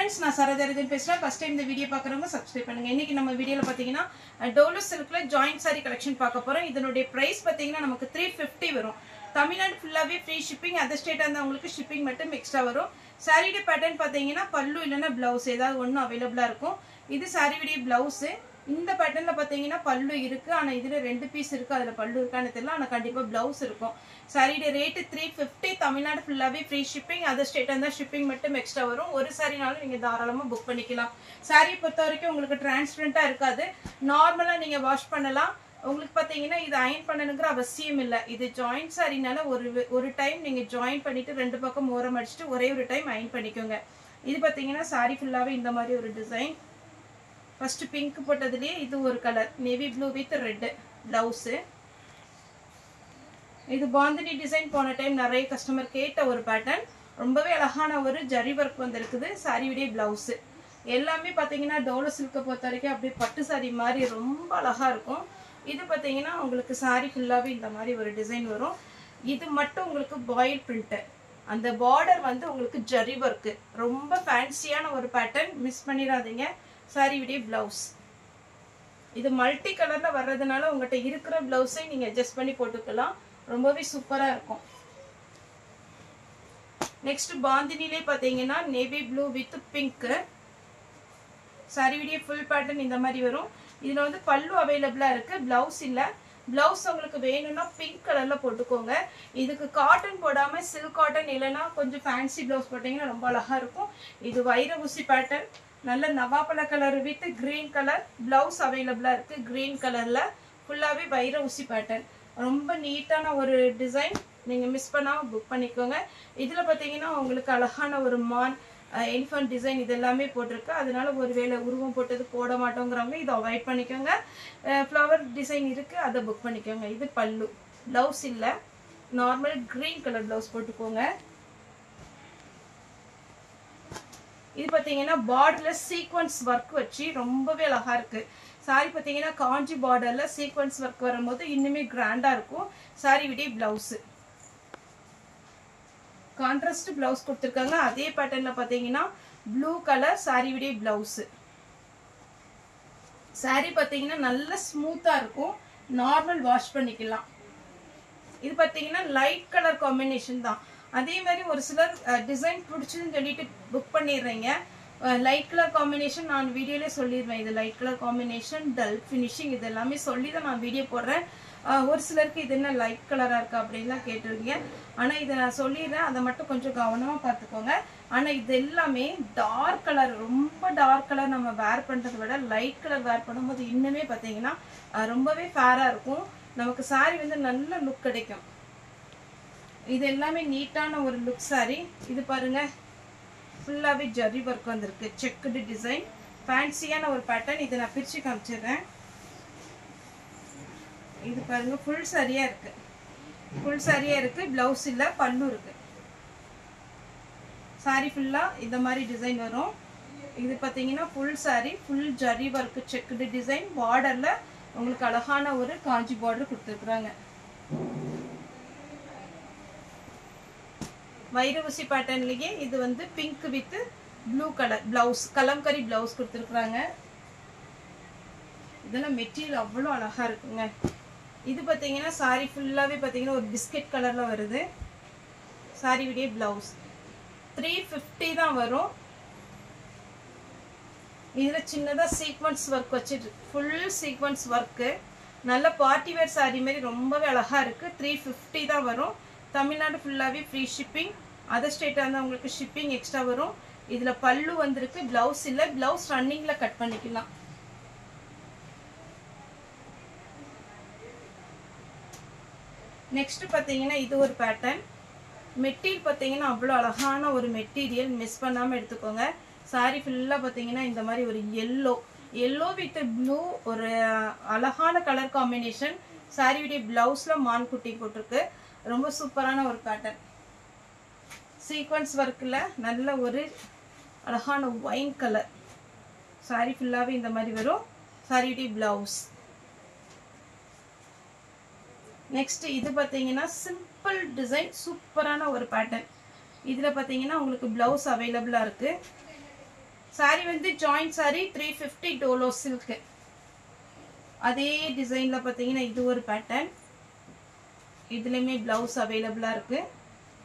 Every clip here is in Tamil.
friends, நான் சரதரதன் பேசுறேன். ஃபர்ஸ்ட் டைம் இந்த வீடியோ பார்க்கறவங்க சப்ஸ்கிரைப் பண்ணுங்க. இன்னைக்கு நம்ம வீடியோல பாத்தீங்கன்னா டோலோ சில்க்ல ஜாயிண்ட் saree கலெக்ஷன் பார்க்க போறோம். இதனுடைய பிரைஸ் பாத்தீங்கன்னா நமக்கு 350 வரும். தமிழ்நாடு ஃபுல்லாவே ஃப்ரீ ஷிப்பிங். அதர் ஸ்டேட்டா இருந்தா உங்களுக்கு ஷிப்பிங் மட்டும் எக்ஸ்ட்ரா வரும். சாரியோட பேட்டர்ன் பாத்தீங்கன்னா பல்லு இல்லனா ப்ளவுஸ் ஏதாவது ஒண்ணு அவேலபிளா இருக்கும். இது சாரியோட ப்ளவுஸ். இந்த பேட்டர்ன்ல பாத்தீங்கன்னா பல்லு இருக்கு. ஆனா இதுல ரெண்டு பீஸ் இருக்கு. அதுல பல்லு இருக்கான்னு தெரியல. ஆனா கண்டிப்பா ப்ளவுஸ் இருக்கும். சாரியோட ரேட் 350. தமிழ்நாடு ஃபுல்லாவே ஃப்ரீ ஷிப்பிங். அதர் ஸ்டேட்டா இருந்தா ஷிப்பிங் மட்டும் எக்ஸ்ட்ரா வரும். ஒரு சாரினாலும் நீங்க தாராளமா புக் பண்ணிக்கலாம். சாரியை பொறுத்த வரைக்கும் உங்களுக்கு டிரான்ஸ்பரண்டா இருக்காது. நார்மலா நீங்க வாஷ் பண்ணலாம். உங்களுக்கு பாத்தீங்கன்னா இது அயன் பண்ணணுங்கிற அவசியம் இல்ல. இது ஜாயிண்ட் சாரினால ஒரு டைம் நீங்க ஜாயின் பண்ணிட்டு ரெண்டு பக்கம் ஓரம் அடிச்சுட்டு ஒரே ஒரு டைம் அயன் பண்ணிக்கோங்க. இது பாத்தீங்கன்னா சாரி ஃபுல்லாவே இந்த மாதிரி ஒரு டிசைன். ஃபர்ஸ்ட் பிங்க் போட்டதுலயே இது ஒரு colour navy blue with red blouse. இது பாந்தினி டிசைன். போன டைம் நிறைய கஸ்டமர் கேட்ட ஒரு பேட்டர்ன். ரொம்பவே அழகான ஒரு ஜரி ஒர்க் வந்திருக்குது. சாரியுடைய பிளவுஸ் எல்லாமே பாத்தீங்கன்னா டோலோ சில்க பொறுத்த வரைக்கும் அப்படியே பட்டு சாரி மாதிரி ரொம்ப அழகா இருக்கும். இது பாத்தீங்கன்னா உங்களுக்கு சாரி ஃபுல்லாவே இந்த மாதிரி ஒரு டிசைன் வரும். இது மட்டும் உங்களுக்கு பாயில் பிரிண்ட். அந்த பார்டர் வந்து உங்களுக்கு ஜரி ஒர்க். ரொம்ப ஃபேன்சியான ஒரு பேட்டர்ன். மிஸ் பண்ணிடாதீங்க. சாரியுடைய பிளவுஸ் இது மல்டி கலர்ல வர்றதுனால உங்கள்கிட்ட இருக்கிற பிளவுஸை நீங்க அட்ஜஸ்ட் பண்ணி போட்டுக்கலாம். ரொம்பவே சூப்பரா இருக்கும். நெக்ஸ்ட் பாந்தினிலே பாத்தீங்கன்னா நேவி ப்ளூ வித் பிங்க். சாரியுடைய ஃபுல் பேட்டர்ன் இந்த மாதிரி வரும். இதுல வந்து பல்லு அவைலபிளா இருக்கு. பிளவுஸ் இல்ல. பிளவுஸ் உங்களுக்கு வேணும்னா பிங்க் கலர்ல போட்டுக்கோங்க. இதுக்கு காட்டன் போடாம சில்க் காட்டன் இல்லைன்னா கொஞ்சம் ஃபேன்சி பிளவுஸ் போட்டீங்கன்னா ரொம்ப அழகா இருக்கும். இது வைர ஊசி பேட்டர்ன். நல்ல நவாப்பழ colour with green colour. Blouse அவைலபிளா இருக்கு. கிரீன் கலர்ல ஃபுல்லாவே வைர ஊசி பேட்டர்ன். ரொம்ப நீட்டான ஒரு டிசைன். நீங்க மிஸ் பண்ணாம புக் பண்ணிக்கோங்க. இதுல பாத்தீங்கன்னா உங்களுக்கு அழகான ஒரு மான் எலிஃபண்ட் டிசைன் இது எல்லாமே போட்டிருக்கு. அதனால ஒருவேளை உருவம் போட்டது போட மாட்டோங்கிறவங்க இதை அவாய்ட் பண்ணிக்கோங்க. ஃப்ளவர் டிசைன் இருக்கு, அதை புக் பண்ணிக்கோங்க. இது பல்லு. பிளவுஸ் இல்ல. நார்மல் கிரீன் கலர் பிளவுஸ் போட்டுக்கோங்க. இது பாத்தீங்கன்னா பார்டர்ல சீக்வன்ஸ் ஒர்க் வச்சு ரொம்பவே அழகா இருக்கு. சாரி பாத்தீங்கன்னா காஞ்சி பார்டர்ல சீக்வன்ஸ் ஒர்க் வரும்போது இன்னுமே கிராண்டா இருக்கும். சாரி விட பிளவுஸ் கான்ட்ராஸ்ட் பிளவுஸ் கொடுத்துருக்காங்க. அதே பேட்டர்ன்ல பாத்தீங்கன்னா ப்ளூ கலர் சாரி விட பிளவுஸ். சாரி பாத்தீங்கன்னா நல்ல ஸ்மூத்தா இருக்கும். நார்மல் வாஷ் பண்ணிக்கலாம். இது பாத்தீங்கன்னா லைட் கலர் காம்பினேஷன் தான். அதே மாதிரி ஒரு சிலர் டிசைன் பிடிச்சதுன்னு சொல்லிட்டு புக் பண்ணிடுறீங்க. லைட் கலர் காம்பினேஷன் நான் வீடியோலே சொல்லிடுவேன். இது light colour combination dull finishing இது எல்லாமே சொல்லி தான் நான் வீடியோ போடுறேன். ஒரு சிலருக்கு இது என்ன லைட் கலரா இருக்கா அப்படின்லாம் கேட்டிருக்கீங்க. ஆனா இதை நான் சொல்லிடுறேன். அதை மட்டும் கொஞ்சம் கவனமா பார்த்துக்கோங்க. ஆனா இது எல்லாமே டார்க் கலர். ரொம்ப டார்க் கலர் நம்ம வேர் பண்றதை விட லைட் கலர் வேர் பண்ணும்போது இன்னுமே பார்த்தீங்கன்னா ரொம்பவே ஃபேரா இருக்கும். நமக்கு சாரி வந்து நல்ல லுக் கிடைக்கும். இது எல்லாமே நீட்டான ஒரு லுக் சாரி. இது பாருங்க ஃபுல்லாவே ஜரி ஒர்க் வந்திருக்கு. செக்குடு டிசைன் ஃபேன்சியான ஒரு பேட்டர்ன். இதை நான் பிரிச்சு காமிச்சிடுறேன். இது பாருங்க ஃபுல் சாரியா இருக்கு. ஃபுல் சாரியா இருக்கு. பிளவுஸ் இல்ல, பல்லு இருக்கு. சாரி ஃபுல்லா இந்த மாதிரி டிசைன் வரும். இது பாத்தீங்கன்னா full sari full zari work checked design. பார்டர்ல உங்களுக்கு அழகான ஒரு காஞ்சி பார்டர் கொடுத்துருக்குறாங்க. வைர ஊசி பேட்டர்ன்லயே இது வந்து pink with blue colour blouse kalamkari blouse கொடுத்துருக்குறாங்க. இதெல்லாம் மெட்டீரியல் அவ்வளோ அழகா இருக்குங்க. இது பாத்தீங்கன்னா சாரி ஃபுல்லாவே பாத்தீங்கன்னா ஒரு பிஸ்கட் கலர்ல வருது. சாரி விட பிளவுஸ் 350 தான் வரும். இதுல சின்னதா சீக்வன்ஸ் ஒர்க் வச்சுட்டு ஃபுல் சீக்வன்ஸ் ஒர்க்கு. நல்ல பார்ட்டி வேர் சாரி மாதிரி ரொம்பவே அழகா இருக்கு. 350 தான் வரும். தமிழ்நாடு ஃபுல்லாவே ஃப்ரீ ஷிப்பிங். அதர் ஸ்டேட்டா இருந்தா உங்களுக்கு ஷிப்பிங் எக்ஸ்ட்ரா வரும். இதுல பல்லு வந்திருக்கு. பிளவுஸ் இல்ல. பிளவுஸ் ரன்னிங்ல கட் பண்ணிக்கலாம். நெக்ஸ்ட் பாத்தீங்கன்னா இது ஒரு பேட்டர்ன். மெட்டீரியல் பாத்தீங்கன்னா அவ்வளோ அழகான ஒரு மெட்டீரியல். மிஸ் பண்ணாம எடுத்துக்கோங்க. சாரி ஃபுல்லா பாத்தீங்கன்னா இந்த மாதிரி ஒரு எல்லோ வித் ப்ளூ ஒரு அழகான கலர் காம்பினேஷன். சாரியுடைய பிளவுஸ்ல மான் குட்டி போட்டிருக்கு. ரொம்ப சூப்பரான ஒரு பேட்டர்ன். சீக்வன்ஸ் ஒர்க்ல நல்ல ஒரு அழகான ஒயின் கலர். சாரி ஃபுல்லாவே இந்த மாதிரி வரும். சாரியுடைய பிளவுஸ். நெக்ஸ்ட் இது பாத்தீங்கன்னா சிம்பிள் டிசைன் சூப்பரான ஒரு பேட்டர்ன். இதுல பாத்தீங்கன்னா உங்களுக்கு பிளவுஸ் அவைலபிளா இருக்கு. saree வந்து joint saree 350 டோலோ silk. அதே டிசைன்ல பாத்தீங்கன்னா இது ஒரு பேட்டர்ன். இதுலயுமே பிளவுஸ் அவைலபிளா இருக்கு.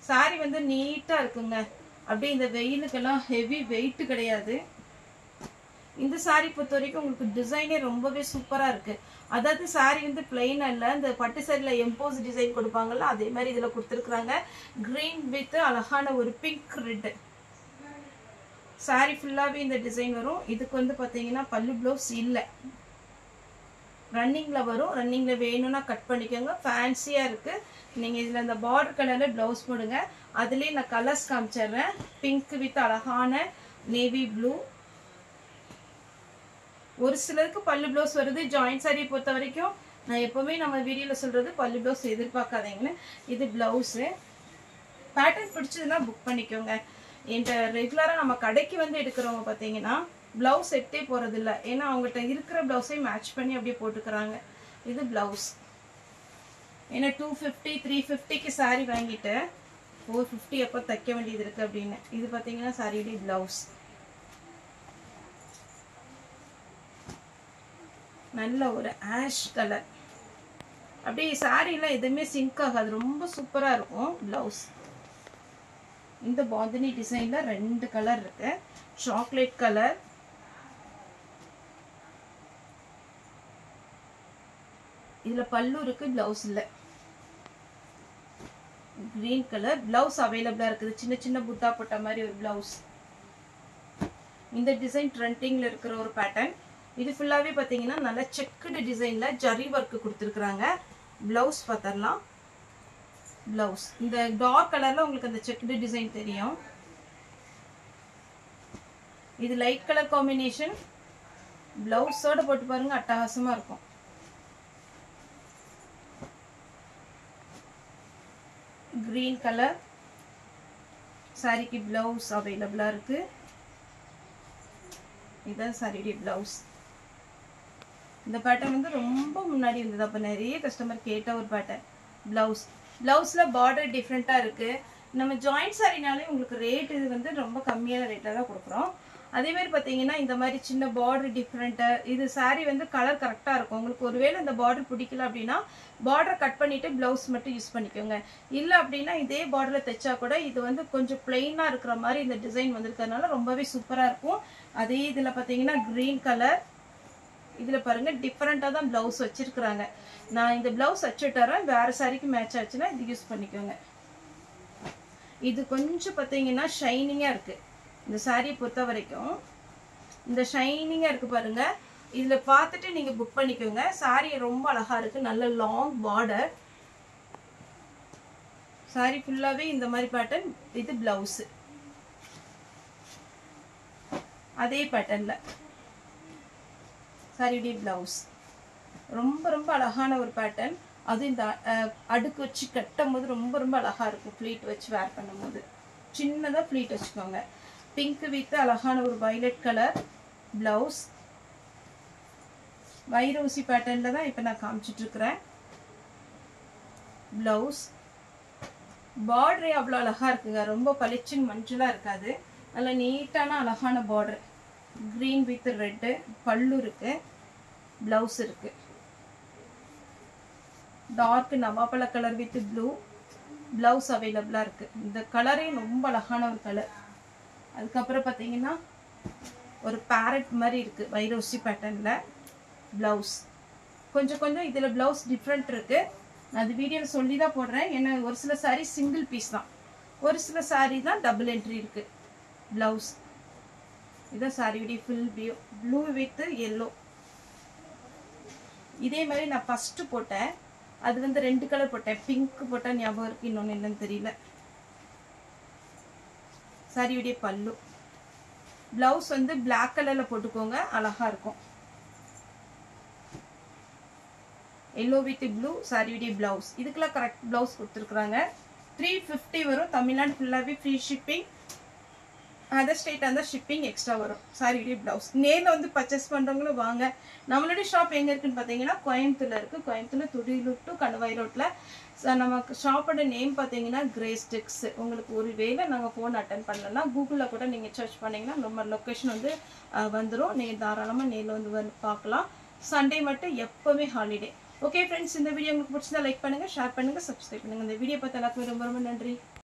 saree வந்து நீட்டா இருக்குங்க. அப்படியே இந்த வெயிலுக்கெல்லாம் ஹெவி வெயிட் கிடையாது. இந்த saree பொறுத்த வரைக்கும் உங்களுக்கு டிசைனே ரொம்பவே சூப்பரா இருக்கு. அதாவது saree வந்து பிளைனா இல்ல, இந்த பட்டு சாரில எம்போஸ் டிசைன் கொடுப்பாங்கல்ல அதே மாதிரி இதுல கொடுத்திருக்காங்க. கிரீன் வித் அழகான ஒரு பிங்க் ரெட். saree ஃபுல்லாவே இந்த டிசைன் வரும். இதுக்கு வந்து பாத்தீங்கன்னா பல்லு ப்ளவுஸ் இல்ல, ரன்னிங்ல வரும். ரன்னிங்ல வேணும்னா கட் பண்ணிக்கோங்க. ஃபேன்சியா இருக்கு. நீங்க இதுல இந்த பார்டர் கலர்ல ப்ளவுஸ் போடுங்க. அதுலயே நான் கலர்ஸ் காமிச்சிடுறேன். பிங்க் வித் அழகான நேவி ப்ளூ. ஒரு சிலருக்கு பல்லு ப்ளவுஸ் வருது. ஜாயிண்ட் சாரி பொறுத்த வரைக்கும் நான் எப்பவுமே நம்ம வீடியோல சொல்றது பல்லு ப்ளவுஸ் எதிர்பார்க்காதீங்கன்னு. இது பிளவுஸ். பேட்டர்ன் பிடிச்சதுன்னா புக் பண்ணிக்கோங்க. என்கிட்ட ரெகுலரா நம்ம கடைக்கு வந்து எடுக்கிறவங்க பார்த்தீங்கன்னா பிளவுஸ் செட்டே போறது இல்லை. ஏன்னா அவங்ககிட்ட இருக்கிற பிளவுஸை மேட்ச் பண்ணி அப்படியே போட்டுக்கிறாங்க. இது பிளவுஸ். ஏன்னா 250 350க்கு சாரி வாங்கிட்டு 450 எப்போ தைக்க வேண்டியது இருக்கு அப்படின்னு. இது பார்த்தீங்கன்னா சாரியுடைய பிளவுஸ். நல்ல ஒரு ஆஷ் கலர். அப்படியே சாரிலாம் எதுவுமே சிங்க் ஆகாது, ரொம்ப சூப்பரா இருக்கும். பிளவுஸ் இந்த பாந்தினி டிசைன்ல 2 கலர் இருக்கு. சாக்லேட் கலர், இதுல பல்லு இருக்கு, பிளவுஸ் இல்ல. கிரீன் கலர் பிளவுஸ் அவைலபிளா இருக்குது. சின்ன சின்ன புட்டா போட்ட மாதிரி ஒரு பிளவுஸ். இந்த டிசைன் ட்ரெண்டிங்ல இருக்கிற ஒரு பேட்டர்ன். இது ஃபுல்லாவே பாத்தீங்கன்னா நல்ல செக்குடு டிசைன்ல ஜரி ஒர்க் கொடுத்திருக்காங்க. பிளவுஸ் பார்த்தறலாம். பிளவுஸ் இந்த டார்க் கலர்ல உங்களுக்கு அந்த செக்குடு டிசைன் தெரியும். இது லைட் கலர் காம்பினேஷன். பிளவுஸோட போட்டு பாருங்க, அட்டகாசமா இருக்கும். கிரீன் கலர் சாரிக்கு பிளவுஸ் அவைலபிளா இருக்கு. இதான் சாரியுடைய பிளவுஸ். இந்த பேட்டர்ன் வந்து ரொம்ப முன்னாடி இருந்தது. அப்போ நிறைய கஸ்டமர் கேட்ட ஒரு பேட்டர்ன். பிளவுஸ் பிளவுஸ்ல பார்டர் டிஃப்ரெண்டா இருக்கு. நம்ம ஜாயிண்ட் சாரினாலே உங்களுக்கு ரேட் இது வந்து ரொம்ப கம்மியான ரேட்ல தான் கொடுக்குறோம். அதே மாதிரி பார்த்தீங்கன்னா இந்த மாதிரி சின்ன பார்டர் டிஃப்ரெண்ட்டு. இது சாரி வந்து கலர் கரெக்டாக இருக்கும். உங்களுக்கு ஒருவேளை இந்த பார்டர் பிடிக்கல அப்படின்னா பார்டர் கட் பண்ணிட்டு பிளவுஸ் மட்டும் யூஸ் பண்ணிக்கோங்க. இல்லை அப்படின்னா இதே பார்டரில் தைச்சா கூட இது வந்து கொஞ்சம் பிளெயினாக இருக்கிற மாதிரி இந்த டிசைன் வந்திருக்கிறதுனால ரொம்பவே சூப்பராக இருக்கும். அதே இதில் பார்த்தீங்கன்னா கிரீன் கலர். இதில் பாருங்க டிஃப்ரெண்ட்டாக தான் பிளவுஸ் வச்சிருக்கிறாங்க. நான் இந்த பிளவுஸ் வச்சுட்டு வரேன். வேறு சாரிக்கு மேட்ச் ஆச்சுன்னா இது யூஸ் பண்ணிக்கோங்க. இது கொஞ்சம் பார்த்தீங்கன்னா ஷைனிங்காக இருக்கு. இந்த சாரியை பொறுத்த வரைக்கும் இந்த ஷைனிங்காக இருக்கு பாருங்க. இதில் பார்த்துட்டு நீங்கள் புக் பண்ணிக்கோங்க. சாரி ரொம்ப அழகா இருக்கு. நல்ல லாங் பார்டர். சாரி ஃபுல்லாகவே இந்த மாதிரி பேட்டர்ன். இது பிளவுஸ் அதே பேட்டர்ன்ல. சாரியுடைய பிளவுஸ் ரொம்ப ரொம்ப அழகான ஒரு பேட்டர்ன். அது இந்த அடுக்கு வச்சு கட்டும் போது ரொம்ப ரொம்ப அழகா இருக்கும். ஃப்ளீட் வச்சு வேர் பண்ணும் போது சின்னதாக ஃப்ளீட் வச்சுக்கோங்க. பிங்க் வித் அழகான ஒரு வயலட் கலர் பிளவுஸ். வைரோசி பேட்டர்ன்ல தான் இப்போ நான் காமிச்சிட்டு இருக்கிறேன். பிளவுஸ் பார்டரே அவ்வளோ அழகா இருக்குங்க. ரொம்ப பளிச்சுன்னு மஞ்சளாக இருக்காது. நல்ல நீட்டான அழகான பார்டர். Green with red. பல்லு இருக்கு, பிளவுஸ் இருக்கு. டார்க் நவாப்பழ கலர் வித் ப்ளூ. பிளவுஸ் அவைலபிளா இருக்கு. இந்த கலரே ரொம்ப அழகான ஒரு கலர். அதுக்கப்புறம் பார்த்தீங்கன்னா ஒரு பேரட் மாதிரி இருக்கு வைரோசி பேட்டர்ன்ல. பிளவுஸ் கொஞ்சம் கொஞ்சம் இதுல பிளவுஸ் டிஃப்ரெண்ட் இருக்கு. நான் அது வீடியோவில் சொல்லி தான் போடுறேன். ஏன்னா ஒரு சில சாரி சிங்கிள் பீஸ் தான், ஒரு சில சாரி தான் டபுள் என்ட்ரி இருக்கு. பிளவுஸ் இதான் சாரியுடைய full view. Blue with yellow. இதே மாதிரி நான் ஃபர்ஸ்ட் போட்டேன். அது வந்து 2 கலர் போட்டேன். பிங்க் போட்டா ஞாபகம் இருக்கு, இன்னொன்னு என்னன்னு தெரியல. சாரியுடைய பல்லு. பிளவுஸ் வந்து பிளாக் கலர்ல போட்டுக்கோங்க, அழகா இருக்கும். எல்லோ வித் ப்ளூ சாரியுடைய பிளவுஸ். இதுக்கெல்லாம் கரெக்ட் பிளவுஸ் கொடுத்துருக்குறாங்க. 350 வரும். தமிழ்நாடு ஃபுல்லாவே ஃப்ரீ ஷிப்பிங். அதர் ஸ்டேட் அந்த ஷிப்பிங் எக்ஸ்ட்ரா வரும். சாரியுடைய ப்ளவுஸ் நேரில் வந்து பர்ச்சேஸ் பண்ணுறவங்களும் வாங்க. நம்மளுடைய ஷாப் எங்கே இருக்குன்னு பார்த்தீங்கன்னா கோயம்புத்தூரில் இருக்குது. கோயம்புத்தூரில் துடியலூர் டு கணுவாய் ரோட்டில். நமக்கு ஷாப்போட நேம் பார்த்தீங்கன்னா கிரேஸ்டிக்ஸ். உங்களுக்கு ஒரு வேளை நாங்கள் ஃபோன் அட்டன் பண்ணலன்னா கூகுளில் கூட நீங்கள் சர்ச் பண்ணிங்கன்னா நம்ம லொக்கேஷன் வந்து வந்துடும். நீங்கள் தாராளமாக நேரில் வந்து பார்க்கலாம். சண்டே மட்டும் எப்போவுமே ஹாலிடே. ஓகே ஃப்ரெண்ட்ஸ், இந்த வீடியோ உங்களுக்கு பிடிச்சிருந்தா லைக் பண்ணுங்கள், ஷேர் பண்ணுங்கள், சப்ஸ்கிரைப் பண்ணுங்கள். இந்த வீடியோ பார்த்து எல்லாத்துக்கும் ரொம்ப ரொம்ப நன்றி.